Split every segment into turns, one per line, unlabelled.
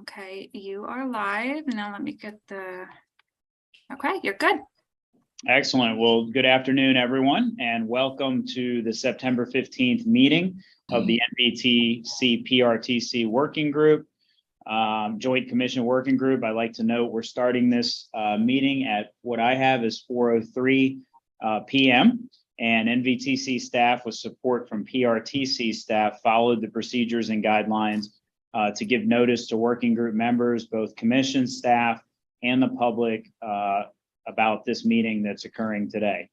Okay, you are live. Now let me get okay, you're good.
Excellent. Well, good afternoon, everyone, and welcome to the September 15th meeting of the NVTC PRTC Working Group, Joint Commission Working Group. I'd like to note we're starting this meeting at what I have is 4:03 p.m. and NVTC staff with support from PRTC staff followed the procedures and guidelines to give notice to working group members, both commission staff and the public about this meeting that's occurring today.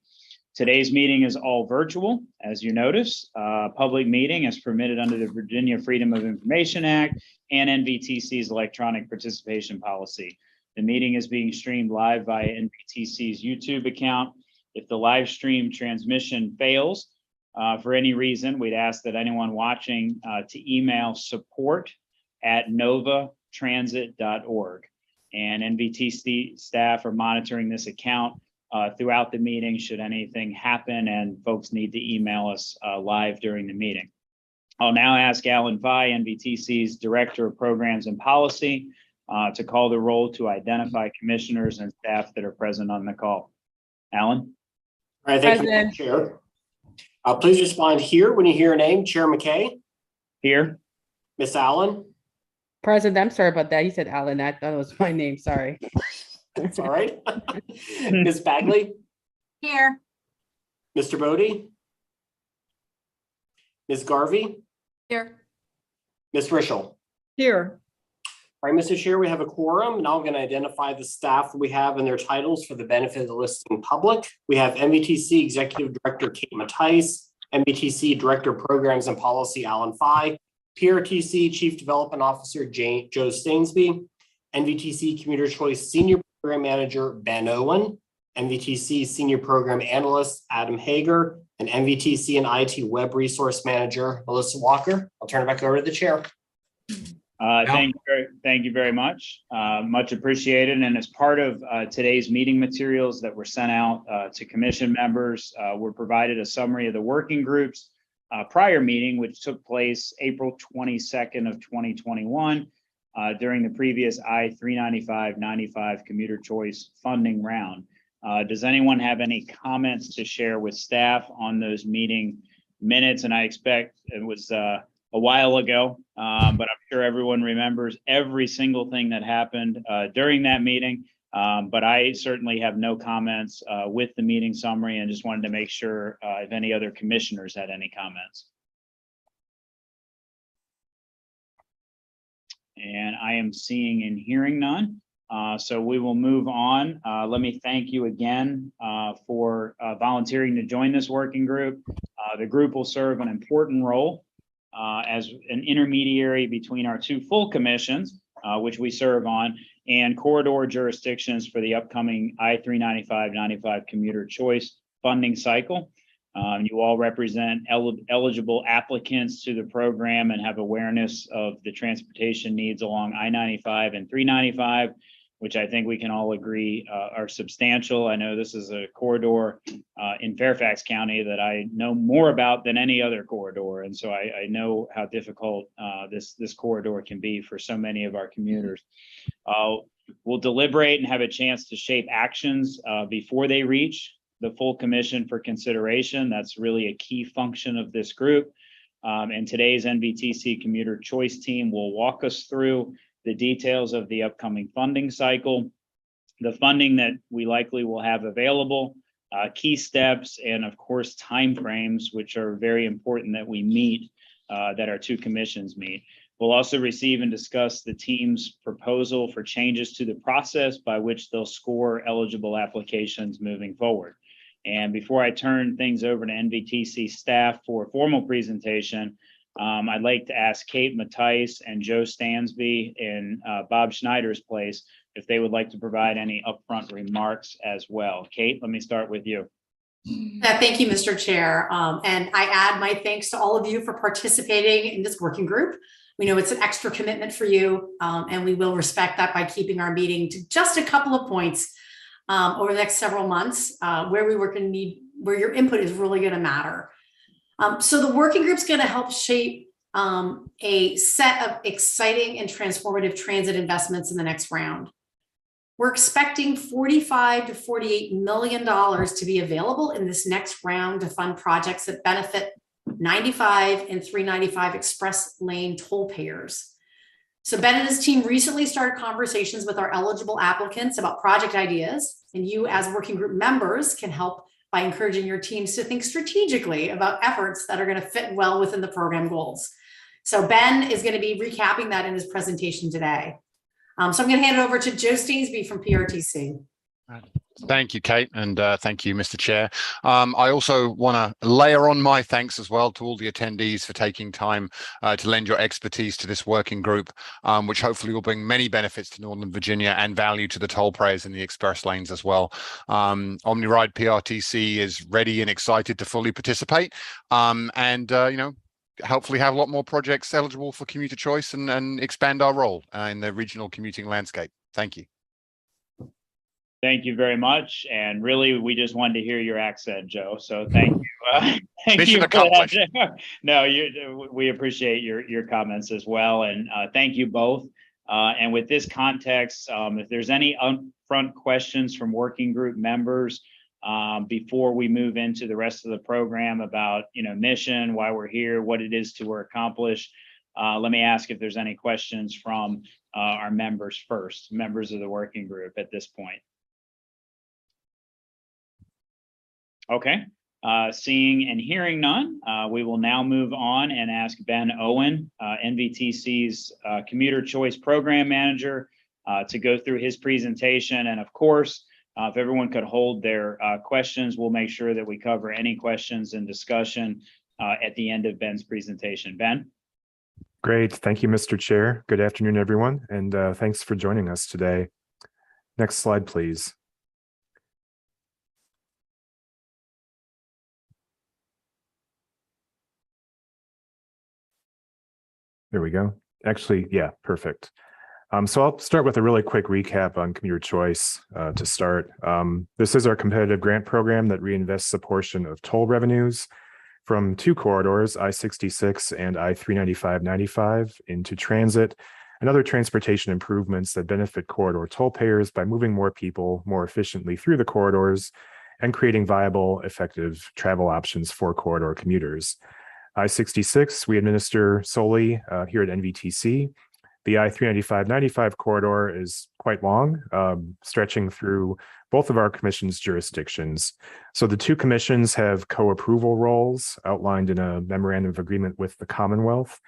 Today's meeting is all virtual, as you notice. Public meeting is permitted under the Virginia Freedom of Information Act and NVTC's electronic participation policy. The meeting is being streamed live via NVTC's YouTube account. If the live stream transmission fails for any reason, we'd ask that anyone watching to email support@novatransit.org. And NVTC staff are monitoring this account throughout the meeting should anything happen and folks need to email us live during the meeting. I'll now ask Alan Fye, NVTC's Director of Programs and Policy, to call the roll to identify commissioners and staff that are present on the call. Alan?
All right, thank you, Chair. Please respond here when you hear a name. Chair McKay?
Here.
Miss Allen?
President, I'm sorry about that. You said Alan. I thought it was my name. Sorry.
That's all right. Miss Bagley?
Here.
Mr. Bodie? Ms. Garvey?
Here.
Ms. Rischel?
Here.
All right, Mr. Chair, we have a quorum. Now I'm going to identify the staff that we have and their titles for the benefit of the listening public. We have NVTC Executive Director Kate Mattice, NVTC Director of Programs and Policy Alan Fye, PRTC Chief Development Officer Joe Stainsby, NVTC Commuter Choice Senior Program Manager Ben Owen, NVTC Senior Program Analyst Adam Hager, and NVTC and IT Web Resource Manager Melissa Walker. I'll turn it back over to the chair.
Thank you very much. Much appreciated. And as part of today's meeting materials that were sent out to commission members, we're provided a summary of the working groups prior meeting, which took place April 22nd of 2021 during the previous I-395-95 commuter choice funding round. Does anyone have any comments to share with staff on those meeting minutes? And I expect it was a while ago, but I'm sure everyone remembers every single thing that happened during that meeting. But I certainly have no comments with the meeting summary and just wanted to make sure if any other commissioners had any comments. And I am seeing and hearing none. So we will move on. Let me thank you again for volunteering to join this working group. The group will serve an important role as an intermediary between our two full commissions, which we serve on, and corridor jurisdictions for the upcoming I-395-95 commuter choice funding cycle. You all represent eligible applicants to the program and have awareness of the transportation needs along I-95 and 395, which I think we can all agree are substantial. I know this is a corridor in Fairfax County that I know more about than any other corridor. And so I know how difficult this corridor can be for so many of our commuters. We'll deliberate and have a chance to shape actions before they reach the full commission for consideration. That's really a key function of this group. And today's NVTC commuter choice team will walk us through the details of the upcoming funding cycle, the funding that we likely will have available, key steps, and of course, timeframes, which are very important that we meet, that our two commissions meet. We'll also receive and discuss the team's proposal for changes to the process by which they'll score eligible applications moving forward. And before I turn things over to NVTC staff for a formal presentation, I'd like to ask Kate Mattice and Joe Stansby in Bob Schneider's place if they would like to provide any upfront remarks as well. Kate, let me start with you.
Thank you, Mr. Chair. And I add my thanks to all of you for participating in this working group. We know it's an extra commitment for you, and we will respect that by keeping our meeting to just a couple of points over the next several months, where your input is really going to matter. So the working group's going to help shape a set of exciting and transformative transit investments in the next round. We're expecting $45 to $48 million to be available in this next round to fund projects that benefit 95 and 395 express lane toll payers. So Ben and his team recently started conversations with our eligible applicants about project ideas, and you as working group members can help by encouraging your teams to think strategically about efforts that are going to fit well within the program goals. So Ben is going to be recapping that in his presentation today. So I'm going to hand it over to Joe Stainsby from PRTC.
Thank you, Kate, and thank you, Mr. Chair. I also want to layer on my thanks as well to all the attendees for taking time to lend your expertise to this working group, which hopefully will bring many benefits to Northern Virginia and value to the toll payers in the express lanes as well. OmniRide PRTC is ready and excited to fully participate, and hopefully have a lot more projects eligible for commuter choice and expand our role in the regional commuting landscape. Thank you.
Thank you very much. And really, we just wanted to hear your accent, Joe. So thank you. Thank
Mission
you
accomplished.
No, we appreciate your comments as well. And thank you both. And with this context, if there's any upfront questions from working group members before we move into the rest of the program about, mission, why we're here, what it is to accomplish, let me ask if there's any questions from our members first, members of the working group at this point. Okay, seeing and hearing none, we will now move on and ask Ben Owen, NVTC's Commuter Choice Program Manager, to go through his presentation. And of course, if everyone could hold their questions, we'll make sure that we cover any questions and discussion at the end of Ben's presentation. Ben?
Great. Thank you, Mr. Chair. Good afternoon, everyone, and thanks for joining us today. Next slide, please. There we go. Actually, yeah, perfect. So I'll start with a really quick recap on commuter choice to start. This is our competitive grant program that reinvests a portion of toll revenues from two corridors, I-66 and I-395/95, into transit and other transportation improvements that benefit corridor toll payers by moving more people more efficiently through the corridors and creating viable, effective travel options for corridor commuters. I-66, we administer solely here at NVTC. The I-395/95 corridor is quite long, stretching through both of our commission's jurisdictions. So the two commissions have co-approval roles outlined in a memorandum of agreement with the Commonwealth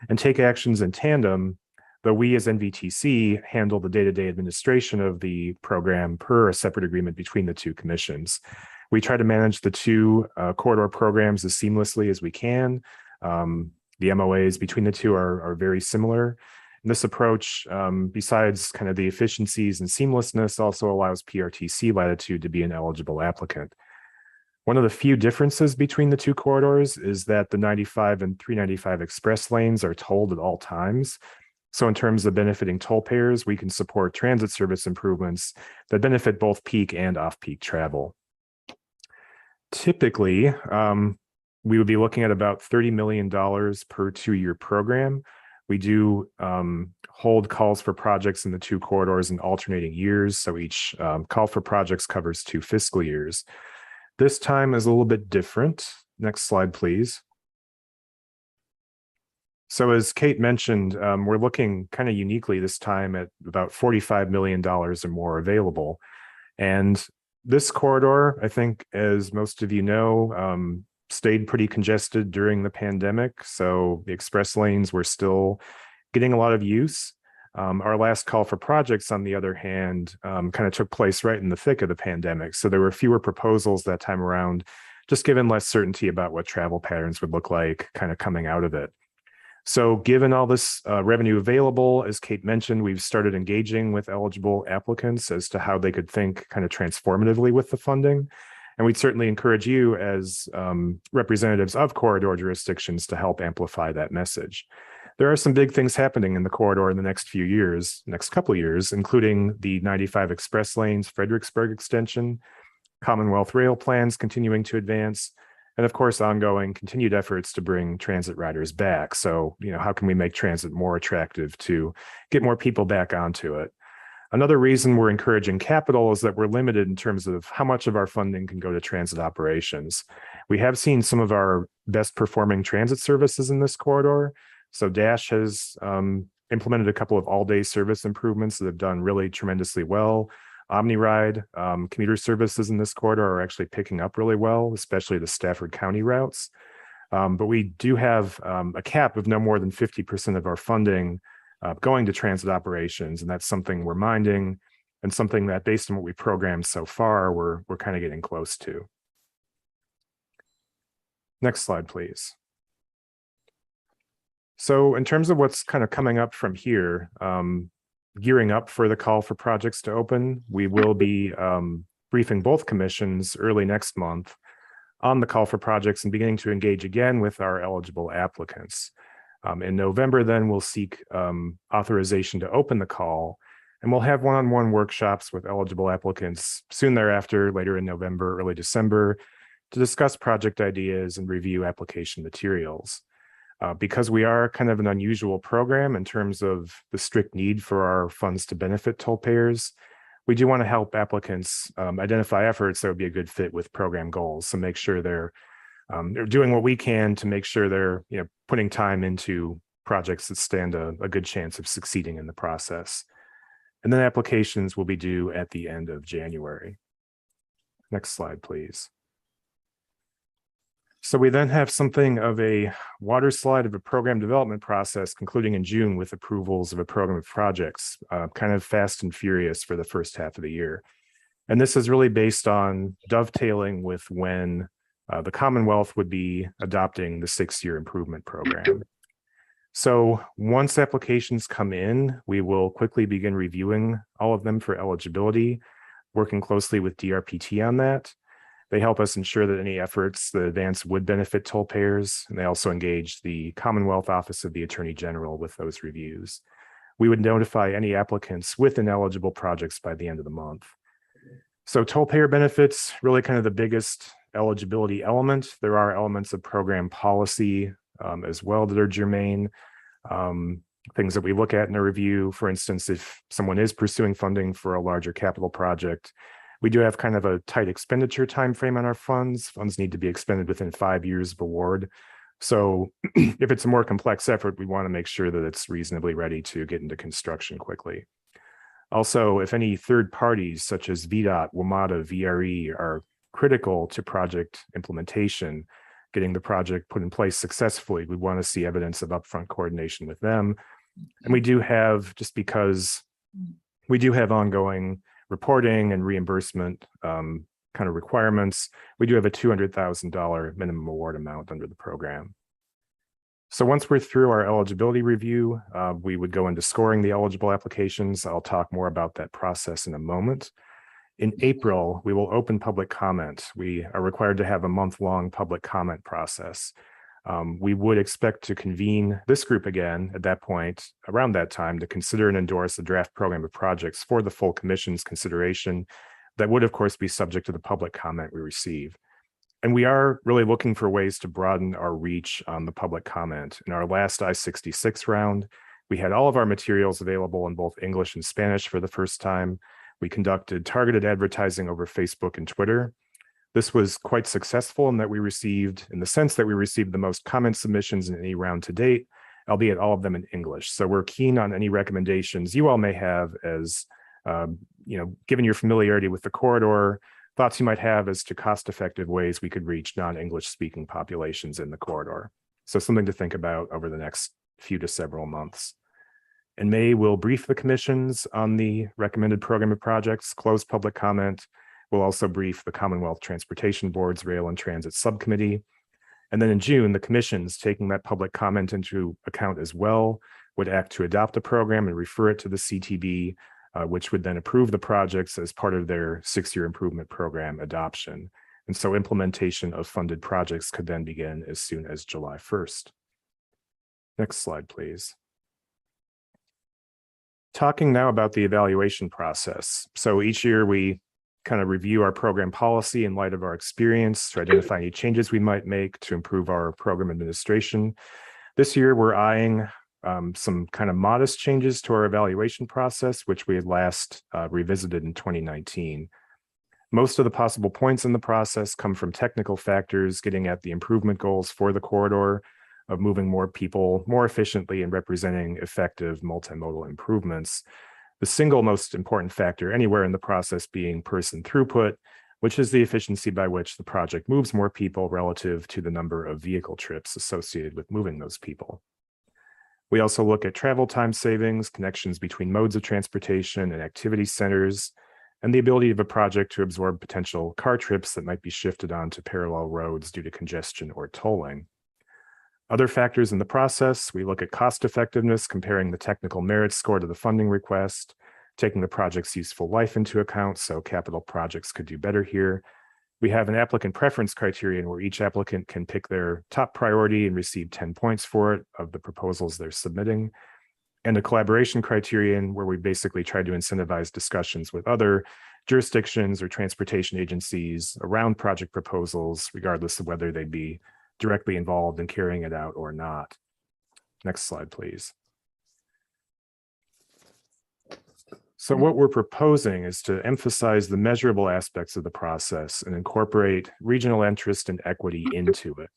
and take actions in tandem, though we as NVTC handle the day-to-day administration of the program per a separate agreement between the two commissions. We try to manage the two corridor programs as seamlessly as we can. The MOAs between the two are very similar. And this approach, besides kind of the efficiencies and seamlessness, also allows PRTC latitude to be an eligible applicant. One of the few differences between the two corridors is that the 95 and 395 express lanes are tolled at all times. So in terms of benefiting toll payers, we can support transit service improvements that benefit both peak and off-peak travel. Typically, we would be looking at about $30 million per two-year program. We do hold calls for projects in the two corridors in alternating years. So each call for projects covers 2 fiscal years. This time is a little bit different. Next slide, please. So as Kate mentioned, we're looking kind of uniquely this time at about $45 million or more available. And this corridor, I think, as most of you know, stayed pretty congested during the pandemic. So the express lanes were still getting a lot of use. Our last call for projects, on the other hand, kind of took place right in the thick of the pandemic. So there were fewer proposals that time around, just given less certainty about what travel patterns would look like kind of coming out of it. So given all this revenue available, as Kate mentioned, we've started engaging with eligible applicants as to how they could think kind of transformatively with the funding. And we'd certainly encourage you as representatives of corridor jurisdictions to help amplify that message. There are some big things happening in the corridor in the next couple of years, including the 95 express lanes, Fredericksburg extension, Commonwealth rail plans continuing to advance, And of course, ongoing continued efforts to bring transit riders back. So, how can we make transit more attractive to get more people back onto it? Another reason we're encouraging capital is that we're limited in terms of how much of our funding can go to transit operations. We have seen some of our best performing transit services in this corridor. So Dash has implemented a couple of all-day service improvements that have done really tremendously well. OmniRide commuter services in this corridor are actually picking up really well, especially the Stafford County routes. But we do have a cap of no more than 50% of our funding going to transit operations, and that's something we're minding, and something that, based on what we programmed so far, we're kind of getting close to. Next slide, please. So in terms of what's kind of coming up from here, gearing up for the call for projects to open, we will be briefing both commissions early next month on the call for projects and beginning to engage again with our eligible applicants. In November, then we'll seek authorization to open the call, and we'll have one-on-one workshops with eligible applicants soon thereafter, later in November, early December, to discuss project ideas and review application materials. Because we are kind of an unusual program in terms of the strict need for our funds to benefit toll payers, we do want to help applicants identify efforts that would be a good fit with program goals. So make sure they're doing what we can to make sure they're putting time into projects that stand a good chance of succeeding in the process. And then applications will be due at the end of January. Next slide, please. So we then have something of a water slide of a program development process concluding in June with approvals of a program of projects, kind of fast and furious for the first half of the year. And this is really based on dovetailing with when the Commonwealth would be adopting the 6-year improvement program. So once applications come in, we will quickly begin reviewing all of them for eligibility, working closely with DRPT on that. They help us ensure that any efforts that advance would benefit toll payers, and they also engage the Commonwealth Office of the Attorney General with those reviews. We would notify any applicants with ineligible projects by the end of the month. So toll payer benefits, really kind of the biggest eligibility element. There are elements of program policy as well that are germane. Things that we look at in a review, for instance, if someone is pursuing funding for a larger capital project, we do have kind of a tight expenditure timeframe on our funds. Funds need to be expended within 5 years of award. So if it's a more complex effort, we want to make sure that it's reasonably ready to get into construction quickly. Also, if any third parties such as VDOT, WMATA, VRE are critical to project implementation, getting the project put in place successfully, we want to see evidence of upfront coordination with them. And we do have, just because we do have ongoing reporting and reimbursement kind of requirements, we do have a $200,000 minimum award amount under the program. So once we're through our eligibility review, we would go into scoring the eligible applications. I'll talk more about that process in a moment. In April, we will open public comment. We are required to have a month-long public comment process. We would expect to convene this group again at that point, around that time, to consider and endorse a draft program of projects for the full commission's consideration. That would, of course, be subject to the public comment we receive. And we are really looking for ways to broaden our reach on the public comment. In our last I-66 round, we had all of our materials available in both English and Spanish for the first time. We conducted targeted advertising over Facebook and Twitter. This was quite successful in that we received, in the sense that we received the most comment submissions in any round to date, albeit all of them in English. So we're keen on any recommendations you all may have as, given your familiarity with the corridor, thoughts you might have as to cost-effective ways we could reach non-English speaking populations in the corridor. So something to think about over the next few to several months. In May, we'll brief the commissions on the recommended program of projects, close public comment. We'll also brief the Commonwealth Transportation Board's Rail and Transit Subcommittee. And then in June, the commissions, taking that public comment into account as well, would act to adopt the program and refer it to the CTB, which would then approve the projects as part of their 6-year improvement program adoption. And so implementation of funded projects could then begin as soon as July 1st. Next slide, please. Talking now about the evaluation process. So each year we kind of review our program policy in light of our experience to identify any changes we might make to improve our program administration. This year, we're eyeing some kind of modest changes to our evaluation process, which we had last revisited in 2019. Most of the possible points in the process come from technical factors getting at the improvement goals for the corridor of moving more people more efficiently and representing effective multimodal improvements. The single most important factor anywhere in the process being person throughput, which is the efficiency by which the project moves more people relative to the number of vehicle trips associated with moving those people. We also look at travel time savings, connections between modes of transportation and activity centers, and the ability of a project to absorb potential car trips that might be shifted onto parallel roads due to congestion or tolling. Other factors in the process, we look at cost effectiveness, comparing the technical merit score to the funding request, taking the project's useful life into account, so capital projects could do better here. We have an applicant preference criterion where each applicant can pick their top priority and receive 10 points for it of the proposals they're submitting, and a collaboration criterion where we basically try to incentivize discussions with other jurisdictions or transportation agencies around project proposals, regardless of whether they'd be directly involved in carrying it out or not. Next slide, please. So what we're proposing is to emphasize the measurable aspects of the process and incorporate regional interest and equity into it.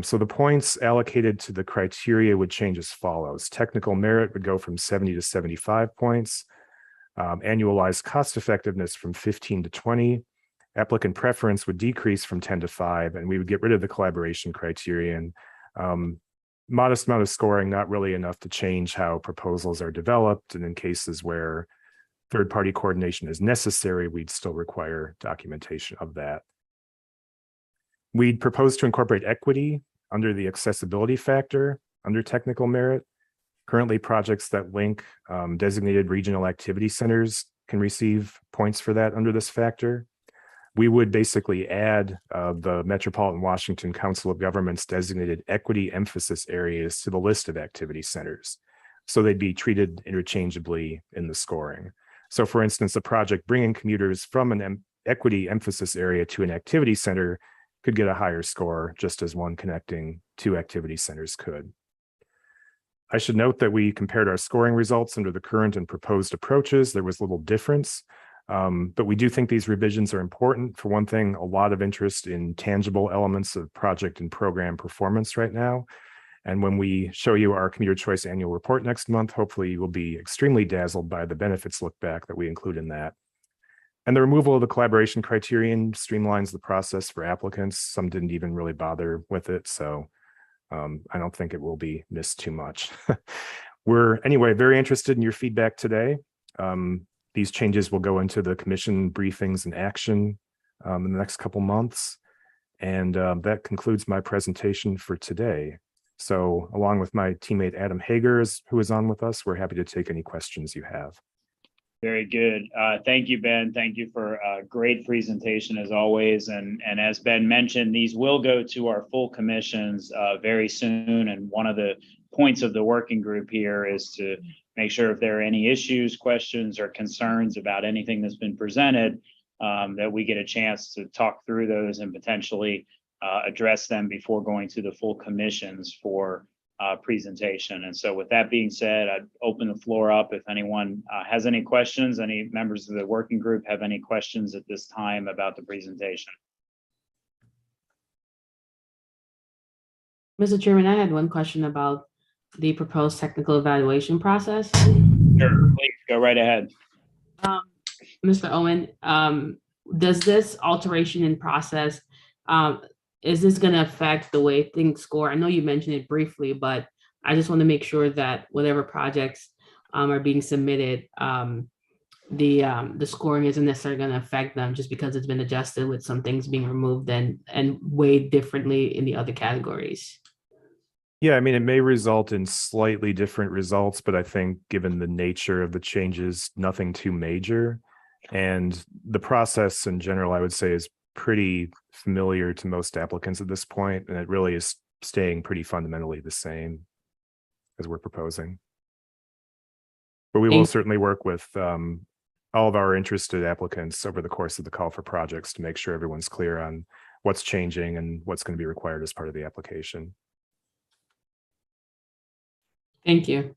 So the points allocated to the criteria would change as follows. Technical merit would go from 70 to 75 points, annualized cost effectiveness from 15 to 20, applicant preference would decrease from 10 to 5, and we would get rid of the collaboration criterion. Modest amount of scoring, not really enough to change how proposals are developed, and in cases where third-party coordination is necessary, we'd still require documentation of that. We'd propose to incorporate equity under the accessibility factor under technical merit. Currently, projects that link designated regional activity centers can receive points for that under this factor. We would basically add the Metropolitan Washington Council of Governments designated equity emphasis areas to the list of activity centers. So they'd be treated interchangeably in the scoring. So for instance, a project bringing commuters from an equity emphasis area to an activity center could get a higher score, just as one connecting two activity centers could. I should note that we compared our scoring results under the current and proposed approaches. There was little difference. But we do think these revisions are important. For one thing, a lot of interest in tangible elements of project and program performance right now. And when we show you our commuter choice annual report next month, hopefully you will be extremely dazzled by the benefits look back that we include in that. And the removal of the collaboration criterion streamlines the process for applicants. Some didn't even really bother with it, so I don't think it will be missed too much. We're anyway very interested in your feedback today. These changes will go into the commission briefings and action in the next couple months. And that concludes my presentation for today. So along with my teammate Adam Hager, who is on with us, we're happy to take any questions you have.
Very good. Thank you, Ben. Thank you for a great presentation as always. And as Ben mentioned, these will go to our full commissions very soon. And one of the points of the working group here is to make sure if there are any issues, questions, or concerns about anything that's been presented, that we get a chance to talk through those and potentially address them before going to the full commissions for presentation. And so with that being said, I'd open the floor up if anyone has any questions, any members of the working group have any questions at this time about the presentation.
Mr. Chairman, I had one question about the proposed technical evaluation process.
Sure, please go right ahead.
Mr. Owen, does this alteration in process, is this going to affect the way things score? I know you mentioned it briefly, but I just want to make sure that whatever projects are being submitted, the scoring isn't necessarily going to affect them just because it's been adjusted with some things being removed and weighed differently in the other categories.
Yeah, I mean, it may result in slightly different results, but I think given the nature of the changes, nothing too major. And the process in general, I would say, is pretty familiar to most applicants at this point, and it really is staying pretty fundamentally the same as we're proposing. But we will certainly work with all of our interested applicants over the course of the call for projects to make sure everyone's clear on what's changing and what's going to be required as part of the application.
Thank you.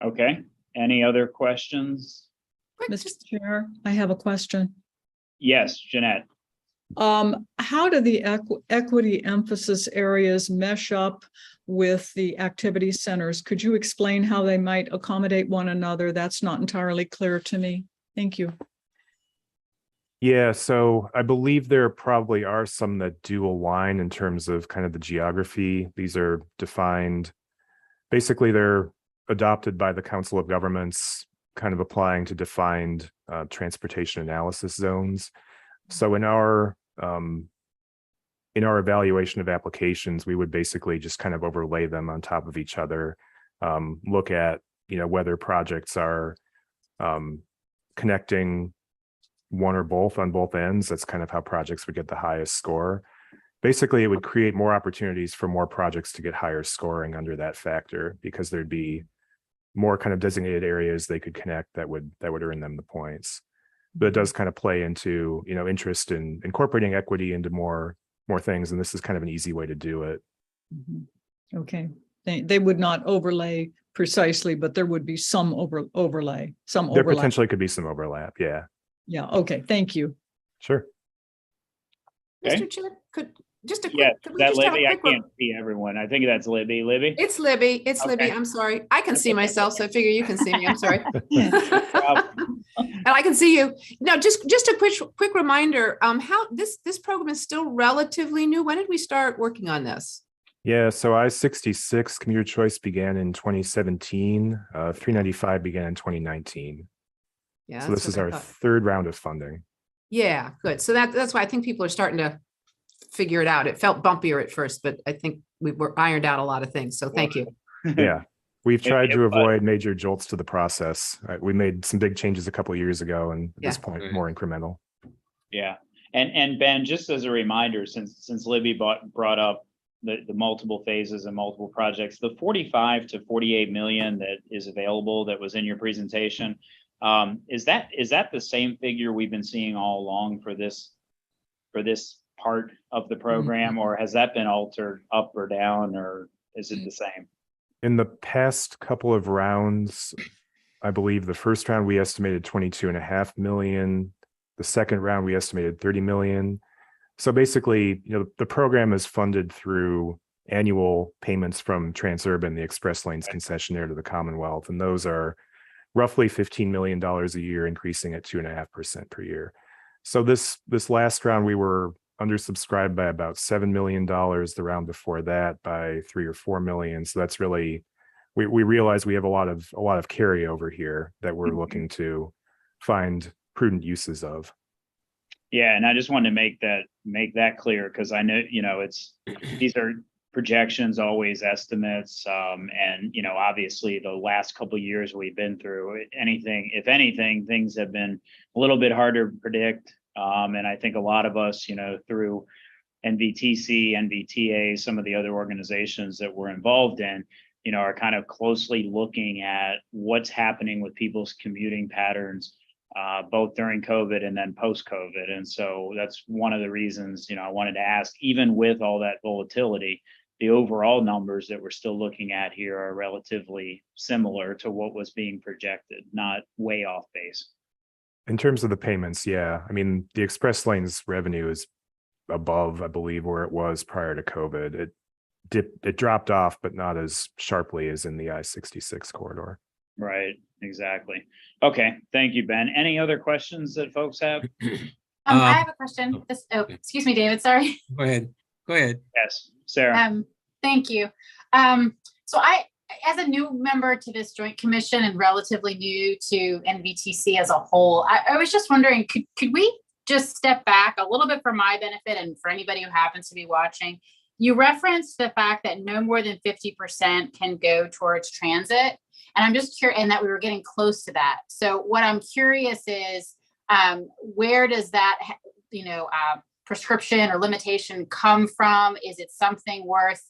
Okay, any other questions?
Mr. Chair, I have a question.
Yes, Jeanette.
How do the equity emphasis areas mesh up with the activity centers? Could you explain how they might accommodate one another? That's not entirely clear to me. Thank you.
Yeah, so I believe there probably are some that do align in terms of kind of the geography. These are defined, basically they're adopted by the Council of Governments, kind of applying to defined transportation analysis zones. So in our evaluation of applications, we would basically just kind of overlay them on top of each other, look at, whether projects are connecting one or both on both ends. That's kind of how projects would get the highest score. Basically, it would create more opportunities for more projects to get higher scoring under that factor, because there'd be more kind of designated areas they could connect that would earn them the points. But it does kind of play into, interest in incorporating equity into more things. And this is kind of an easy way to do it.
Okay. They would not overlay precisely, but there would be some overlay, some
There
overlap.
potentially could be some overlap. Yeah.
Yeah. Okay. Thank you.
Sure.
Okay.
Mr. Chair, just a quick.
Yeah,
could we
that
just have a
Libby, I
quick
can't see everyone. I think that's Libby. Libby?
It's Libby. It's Libby.
Okay.
I'm sorry. I can see myself, so I figure you can see me. I'm sorry.
problem.
And I can see you. No, just a quick reminder, how this program is still relatively new. When did we start working on this?
Yeah. So I-66 commuter choice began in 2017. 395 began in 2019.
Yeah.
So this is our third round of funding.
Yeah, good. So that's why I think people are starting to figure it out. It felt bumpier at first, but I think we were ironed out a lot of things. So thank you.
Yeah. We've tried to
but-
avoid major jolts to the process. We made some big changes a couple of years ago, and at this
Yeah.
point, more incremental.
Yeah. And Ben, just as a reminder, since Libby brought up the multiple phases and multiple projects, the 45 to 48 million that is available that was in your presentation, is that the same figure we've been seeing all along for this part of the program, or has that been altered up or down, or is it the same?
In the past couple of rounds, I believe the first round we estimated 22.5 million. The second round we estimated 30 million. So basically, the program is funded through annual payments from Transurban, the express lanes concessionaire to the Commonwealth, and those are roughly $15 million a year, increasing at 2.5% per year. So this last round we were undersubscribed by about $7 million. The round before that by 3 or 4 million. So that's really, we realize we have a lot of carryover here that we're looking to find prudent uses of.
Yeah, and I just wanted to make that clear, because I know, these are projections, always estimates, and obviously the last couple of years we've been through, if anything, things have been a little bit harder to predict. And I think a lot of us, through NVTC, NVTA, some of the other organizations that we're involved in, are kind of closely looking at what's happening with people's commuting patterns, both during COVID and then post-COVID. And so that's one of the reasons, I wanted to ask, even with all that volatility, the overall numbers that we're still looking at here are relatively similar to what was being projected, not way off base.
In terms of the payments, yeah. I mean, the express lanes revenue is above, I believe, where it was prior to COVID. It dropped off, but not as sharply as in the I-66 corridor.
Right, exactly. Okay, thank you, Ben. Any other questions that folks have?
I have a question. Excuse me, David, sorry.
Go ahead.
Yes, Sarah.
Thank you. So as a new member to this joint commission and relatively new to NVTC as a whole, I was just wondering, could we just step back a little bit for my benefit and for anybody who happens to be watching? You referenced the fact that no more than 50% can go towards transit. And I'm just curious, and that we were getting close to that. So what I'm curious is, where does that, prescription or limitation come from? Is it something worth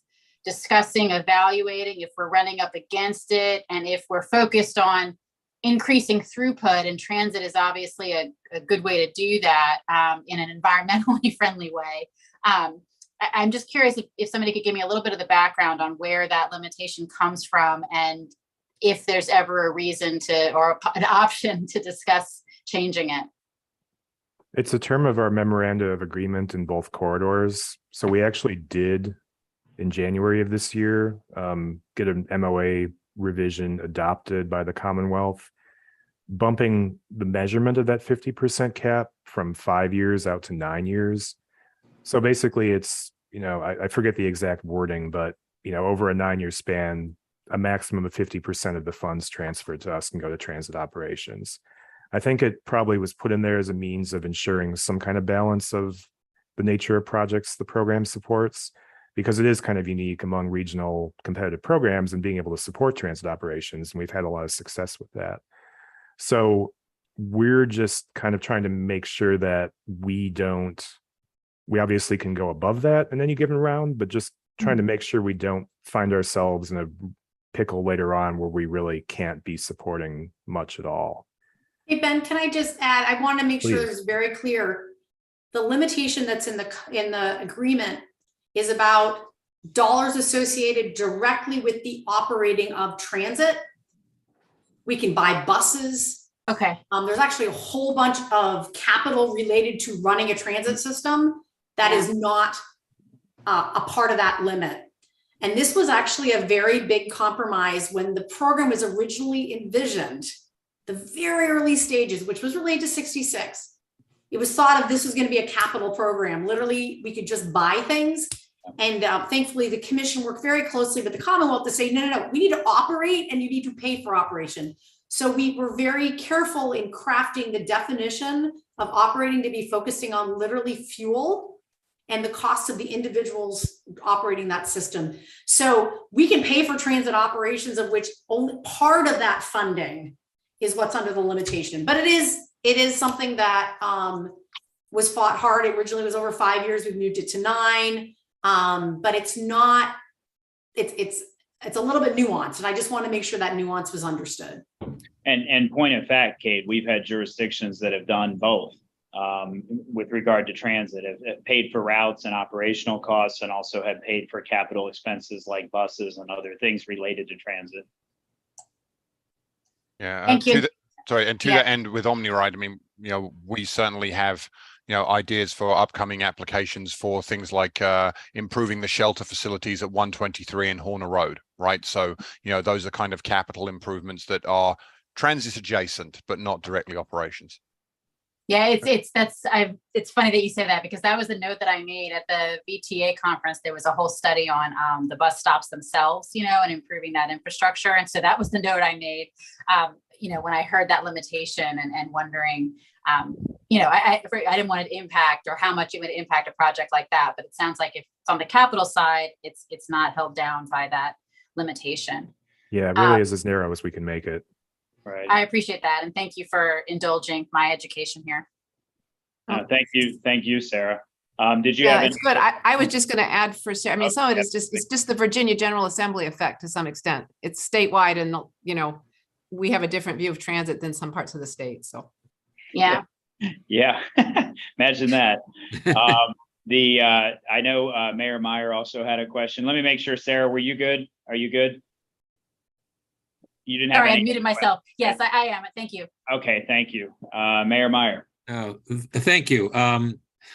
discussing, evaluating if we're running up against it? And if we're focused on increasing throughput, and transit is obviously a good way to do that in an environmentally friendly way. I'm just curious if somebody could give me a little bit of the background on where that limitation comes from, and if there's ever a reason to, or an option to discuss changing it.
It's a term of our memoranda of agreement in both corridors. So we actually did, in January of this year, get an MOA revision adopted by the Commonwealth, bumping the measurement of that 50% cap from 5 years out to 9 years. So basically it's, I forget the exact wording, but, over a 9-year span, a maximum of 50% of the funds transferred to us can go to transit operations. I think it probably was put in there as a means of ensuring some kind of balance of the nature of projects the program supports, because it is kind of unique among regional competitive programs and being able to support transit operations. And we've had a lot of success with that. So we're just kind of trying to make sure that we obviously can go above that in any given round, but just trying to make sure we don't find ourselves in a pickle later on where we really can't be supporting much at all.
Hey, Ben, can I just add, I want to make sure
Please.
it's very clear. The limitation that's in the agreement is about dollars associated directly with the operating of transit. We can buy buses.
Okay.
There's actually a whole bunch of capital related to running a transit system that is not a part of that limit. And this was actually a very big compromise when the program was originally envisioned. The very early stages, which was related to 66, it was thought of this was going to be a capital program. Literally, we could just buy things. And thankfully, the commission worked very closely with the Commonwealth to say, no, we need to operate and you need to pay for operation. So we were very careful in crafting the definition of operating to be focusing on literally fuel and the cost of the individuals operating that system. So we can pay for transit operations, of which only part of that funding is what's under the limitation. But it is something that was fought hard. It originally was over 5 years. We've moved it to 9. But it's not, it's a little bit nuanced. And I just want to make sure that nuance was understood.
And point of fact, Kate, we've had jurisdictions that have done both with regard to transit, have paid for routes and operational costs, and also have paid for capital expenses like buses and other things related to transit.
Yeah.
Thank you.
To that end with OmniRide, I mean, we certainly have, ideas for upcoming applications for things like improving the shelter facilities at 123 and Horner Road, right? So, those are kind of capital improvements that are transit adjacent, but not directly operations.
Yeah, it's funny that you say that, because that was the note that I made at the VTA conference. There was a whole study on the bus stops themselves, and improving that infrastructure. And so that was the note I made, when I heard that limitation and wondering, I didn't want it to impact, or how much it would impact a project like that. But it sounds like if it's on the capital side, it's not held down by that limitation.
Yeah, it really is as narrow as we can make it.
Right.
I appreciate that. And thank you for indulging my education here.
Thank you, Sarah. Did you
Yeah,
have
it's good. I was just going to add for Sarah. I mean, some of it is it's just the Virginia General Assembly effect to some extent. It's statewide, and we have a different view of transit than some parts of the state. So
Yeah.
Imagine that. I know Mayor Meyer also had a question. Let me make sure, Sarah, were you good? Are you good? You didn't have
Sorry, I
any
muted myself. Yes, I am. Thank you.
Okay, thank you. Mayor Meyer.
Thank you.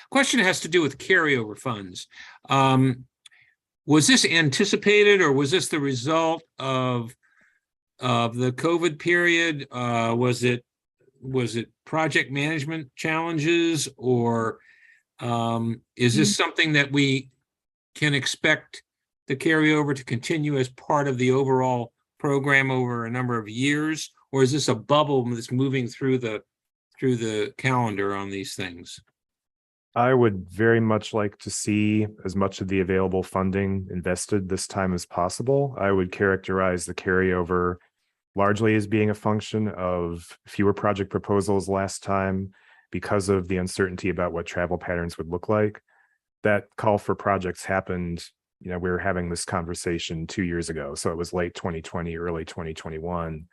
Question has to do with carryover funds. Was this anticipated, or was this the result of the COVID period? Was it project management challenges, or is this something that we can expect the carryover to continue as part of the overall program over a number of years, or is this a bubble that's moving through the calendar on these things?
I would very much like to see as much of the available funding invested this time as possible. I would characterize the carryover largely as being a function of fewer project proposals last time because of the uncertainty about what travel patterns would look like. That call for projects happened, we were having this conversation 2 years ago. So it was late 2020, early 2021.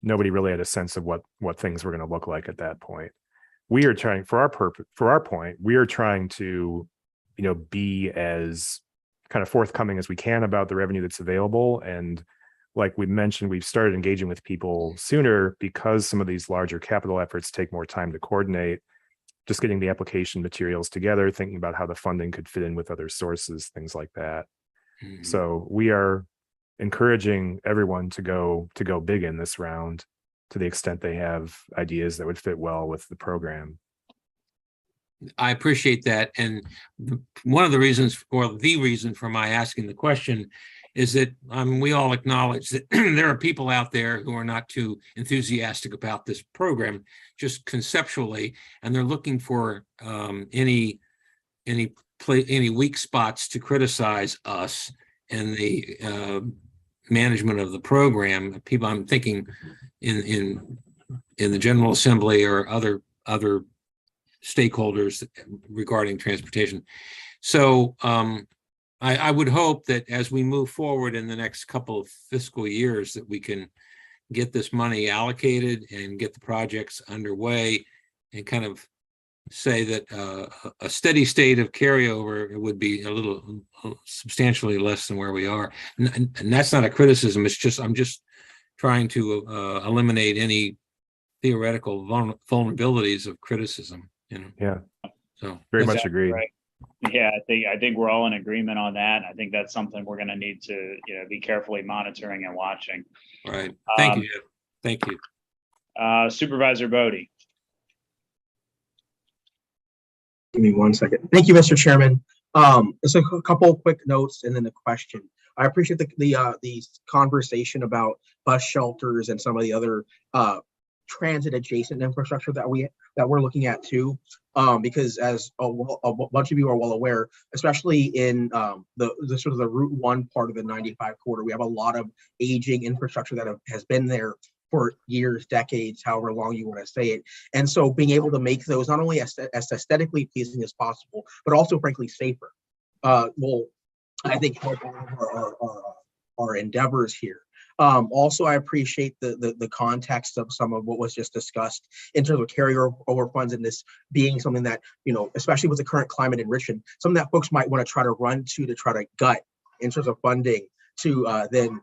nobody really had a sense of what things were going to look like at that point. We are trying, for our point, we are trying to, be as kind of forthcoming as we can about the revenue that's available. And like we mentioned, we've started engaging with people sooner because some of these larger capital efforts take more time to coordinate. Just getting the application materials together, thinking about how the funding could fit in with other sources, things like that.
Mhm.
So we are encouraging everyone to go big in this round to the extent they have ideas that would fit well with the program.
I appreciate that. And one of the reasons, or the reason for my asking the question, is that we all acknowledge that there are people out there who are not too enthusiastic about this program, just conceptually, and they're looking for any weak spots to criticize us and the management of the program. People, I'm thinking in the General Assembly or other stakeholders regarding transportation. So I would hope that as we move forward in the next couple of fiscal years, that we can get this money allocated and get the projects underway, and kind of say that a steady state of carryover would be a little substantially less than where we are. And that's not a criticism. It's just, I'm just trying to eliminate any theoretical vulnerabilities of criticism,
Yeah,
So
very
Exactly
much agree.
right. Yeah, I think we're all in agreement on that. I think that's something we're going to need to, be carefully monitoring and watching.
Right. Thank you. Thank you.
Supervisor Bodie.
Give me 1 second. Thank you, Mr. Chairman. Just a couple of quick notes and then a question. I appreciate the conversation about bus shelters and some of the other transit adjacent infrastructure that we're looking at too. Because as a bunch of you are well aware, especially in the sort of the Route 1 part of the 95 corridor, we have a lot of aging infrastructure that has been there for years, decades, however long you want to say it. And so being able to make those not only as aesthetically pleasing as possible, but also frankly safer, will, I think, help all of our endeavors here. Also, I appreciate the context of some of what was just discussed in terms of carryover funds, and this being something that, especially with the current climate enrichment, something that folks might want to try to run to try to gut in terms of funding to then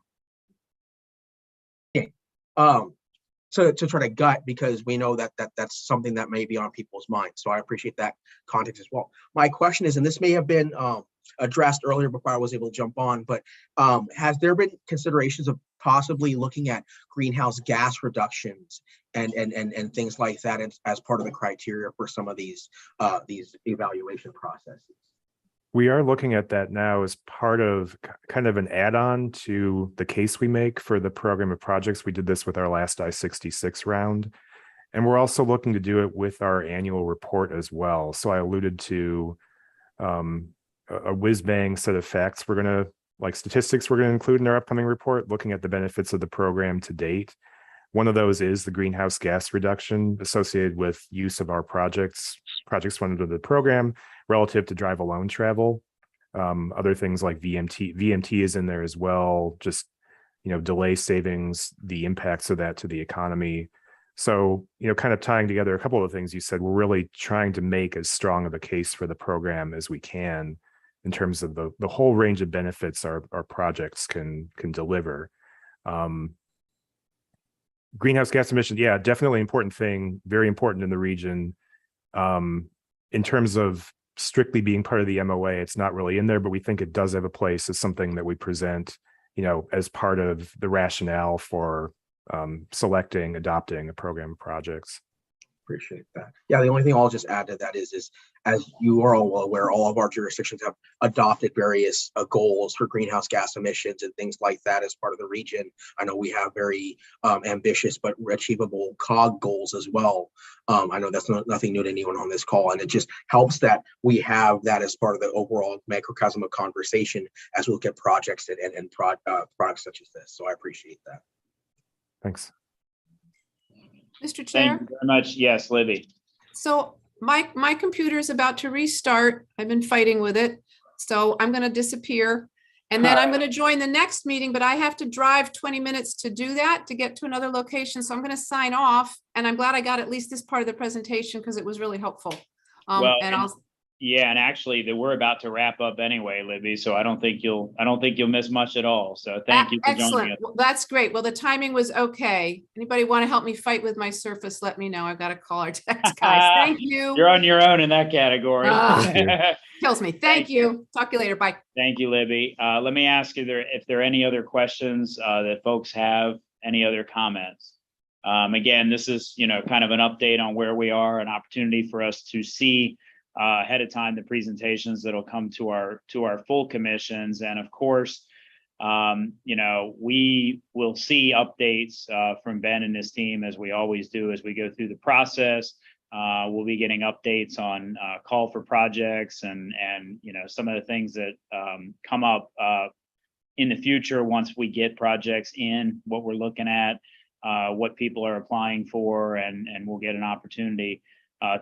to try to gut, because we know that's something that may be on people's minds. So I appreciate that context as well. My question is, and this may have been addressed earlier before I was able to jump on, but has there been considerations of possibly looking at greenhouse gas reductions and things like that as part of the criteria for some of these evaluation processes?
We are looking at that now as part of kind of an add-on to the case we make for the program of projects. We did this with our last I-66 round, and we're also looking to do it with our annual report as well. So I alluded to a whiz-bang set of facts statistics we're going to include in our upcoming report, looking at the benefits of the program to date. One of those is the greenhouse gas reduction associated with use of our projects funded under the program relative to drive alone travel. Other things like VMT is in there as well, just, delay savings, the impacts of that to the economy. So, kind of tying together a couple of things you said, we're really trying to make as strong of a case for the program as we can in terms of the whole range of benefits our projects can deliver. Greenhouse gas emissions, yeah, definitely important thing, very important in the region. In terms of strictly being part of the MOA, it's not really in there, but we think it does have a place as something that we present, as part of the rationale for adopting a program of projects.
Appreciate that. Yeah, the only thing I'll just add to that is as you are all well aware, all of our jurisdictions have adopted various goals for greenhouse gas emissions and things like that as part of the region. I know we have very ambitious but achievable COG goals as well. I know that's nothing new to anyone on this call, and it just helps that we have that as part of the overall microcosm of conversation as we look at projects and products such as this. So I appreciate that.
Thanks.
Mr. Chair.
Thank you very much. Yes, Libby.
So my computer is about to restart. I've been fighting with it. So I'm going to disappear. And then I'm going to join the next meeting, but I have to drive 20 minutes to do that, to get to another location. So I'm going to sign off. And I'm glad I got at least this part of the presentation because it was really helpful.
Well,
and I'll
yeah, and actually that we're about to wrap up anyway, Libby. So I don't think you'll miss much at all. So thank you for joining
excellent.
us.
Well, that's great. Well, the timing was okay. Anybody want to help me fight with my Surface? Let me know. I've got to call our text guys. Thank you.
You're on your own in that category.
Kills me. Thank you. Talk to you later. Bye.
Thank you, Libby. Let me ask you if there are any other questions that folks have, any other comments. Again, this is, kind of an update on where we are, an opportunity for us to see ahead of time the presentations that'll come to our full commissions. And of course, we will see updates from Ben and his team, as we always do as we go through the process. We'll be getting updates on call for projects and some of the things that come up in the future once we get projects in, what we're looking at, what people are applying for, and we'll get an opportunity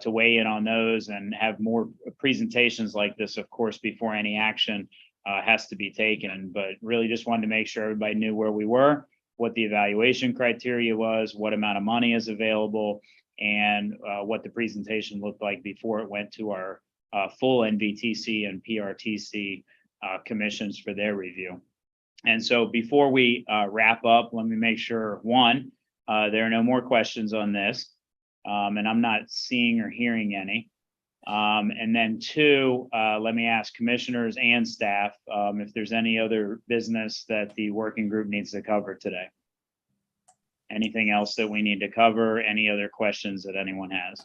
to weigh in on those and have more presentations like this, of course, before any action has to be taken. But really just wanted to make sure everybody knew where we were, what the evaluation criteria was, what amount of money is available, and what the presentation looked like before it went to our full NVTC and PRTC commissions for their review. And so before we wrap up, let me make sure, one, there are no more questions on this. And I'm not seeing or hearing any. And then two, let me ask commissioners and staff if there's any other business that the working group needs to cover today. Anything else that we need to cover? Any other questions that anyone has?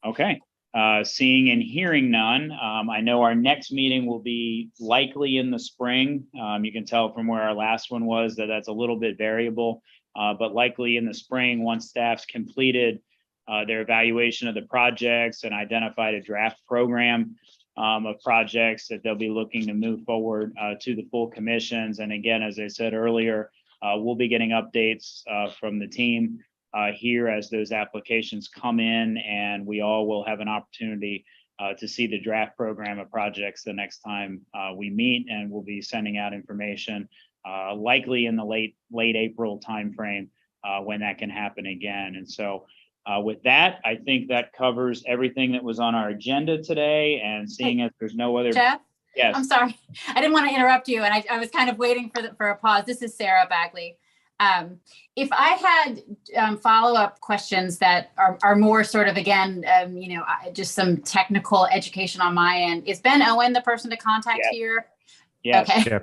Okay, seeing and hearing none. I know our next meeting will be likely in the spring. You can tell from where our last one was that that's a little bit variable. But likely in the spring, once staff's completed their evaluation of the projects and identified a draft program of projects that they'll be looking to move forward to the full commissions. And again, as I said earlier, we'll be getting updates from the team here as those applications come in, and we all will have an opportunity to see the draft program of projects the next time we meet, and we'll be sending out information likely in the late April timeframe when that can happen again. And so with that, I think that covers everything that was on our agenda today. And seeing as there's no other.
Jeff?
Yes.
I'm sorry. I didn't want to interrupt you. And I was kind of waiting for a pause. This is Sarah Bagley. If I had follow-up questions that are more sort of, again, just some technical education on my end, is Ben Owen the person to contact here?
Yes.
Okay.
Yeah,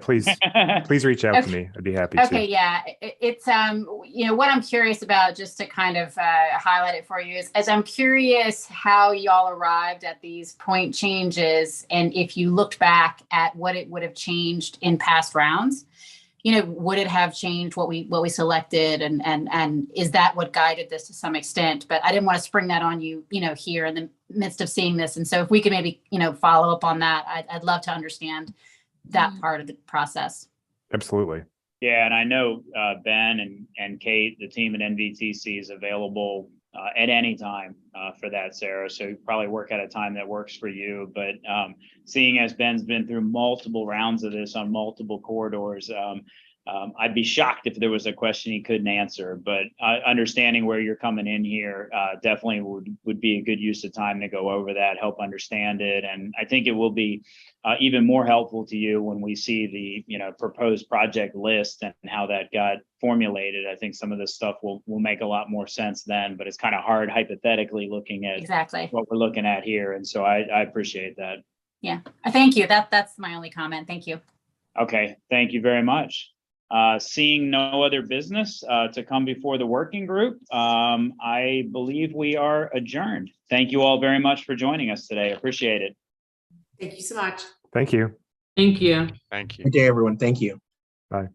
please reach out to me. I'd be happy to.
Okay, yeah. It's what I'm curious about, just to kind of highlight it for you, is as I'm curious how y'all arrived at these point changes, and if you looked back at what it would have changed in past rounds, would it have changed what we selected, and is that what guided this to some extent? But I didn't want to spring that on you, here in the midst of seeing this. And so if we could maybe, follow up on that, I'd love to understand that part of the process.
Absolutely.
Yeah, and I know Ben and Kate, the team at NVTC, is available at any time for that, Sarah. So you probably work at a time that works for you. But seeing as Ben's been through multiple rounds of this on multiple corridors, I'd be shocked if there was a question he couldn't answer. But understanding where you're coming in here definitely would be a good use of time to go over that, help understand it. And I think it will be even more helpful to you when we see the proposed project list and how that got formulated. I think some of this stuff will make a lot more sense then, but it's kind of hard hypothetically looking at
exactly
what we're looking at here. And so I appreciate that.
Yeah, thank you. That's my only comment. Thank you.
Okay, thank you very much. Seeing no other business to come before the working group, I believe we are adjourned. Thank you all very much for joining us today. Appreciate it.
Thank you so much.
Thank you.
Thank you.
Thank you.
Good day, everyone. Thank you.
Bye.